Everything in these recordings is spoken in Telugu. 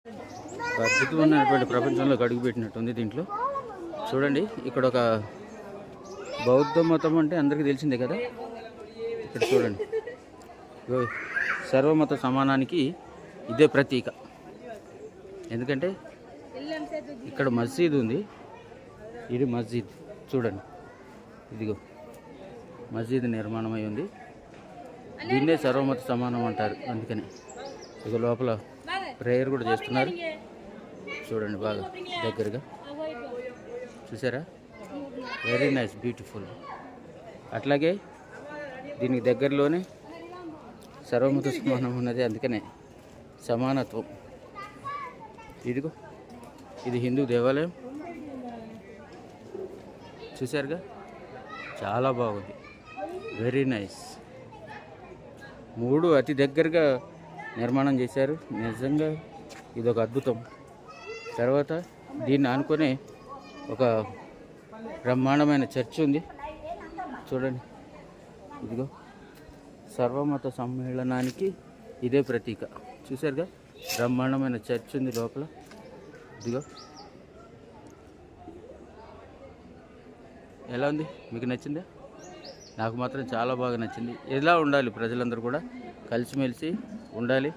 అద్భుతమైనటువంటి ప్రపంచంలో అడుగుపెట్టినట్టుంది దీంట్లో. చూడండి, ఇక్కడ ఒక బౌద్ధ మతం అంటే అందరికీ తెలిసిందే కదా. ఇక్కడ చూడండి, సర్వమత సమానానికి ఇదే ప్రతీక. ఎందుకంటే ఇక్కడ మస్జిద్ ఉంది, ఇది మస్జిద్ చూడండి, ఇదిగో మస్జిద్ నిర్మాణమై ఉంది. దీన్నే సర్వమత సమానం అంటారు. అందుకని ఇక లోపల ప్రేయర్ కూడా చేస్తున్నారు. చూడండి బాగా దగ్గరగా, చూసారా? Very nice, beautiful. అట్లాగే దీనికి దగ్గరలోనే సర్వమత సమానం ఉన్నది, అందుకనే సమానత్వం. ఇదిగో ఇది హిందూ దేవాలయం, చూసారుగా, చాలా బాగుంది, వెరీ నైస్. 3 అతి దగ్గరగా నిర్మాణం చేశారు. నిజంగా ఇదొక అద్భుతం. తర్వాత దీన్ని ఆనుకునే ఒక బ్రహ్మాండమైన చర్చ్ ఉంది చూడండి. ఇదిగో సర్వమత సమ్మేళనానికి ఇదే ప్రతీక. చూసారుగా, బ్రహ్మాండమైన చర్చ్ ఉంది లోపల. ఇదిగో ఎలా ఉంది, మీకు నచ్చిందా? నాకు మాత్రం చాలా బాగా నచ్చింది. ఎలా ఉండాలి, ప్రజలందరూ కూడా కలిసిమెలిసి ఉండాలి.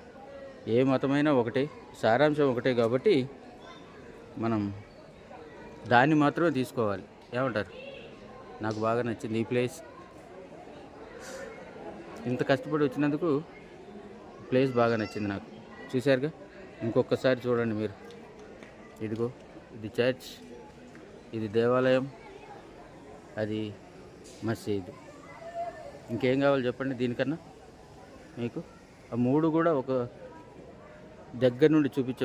ఏ మతమైనా ఒకటే, సారాంశం ఒకటే కాబట్టి మనం దాన్ని మాత్రమే తీసుకోవాలి. ఏమంటారు? నాకు బాగా నచ్చింది ఈ ప్లేస్. ఇంత కష్టపడి వచ్చినందుకు ప్లేస్ బాగా నచ్చింది నాకు. చూశారుగా, ఇంకొకసారి చూడండి మీరు. ఇదిగో ఇది చర్చ్, ఇది దేవాలయం, అది మసీదు. ఇంకేం కావాలి చెప్పండి దీనికన్నా మీకు? ఆ 3 కూడా ఒక దగ్గర నుండి చూపించే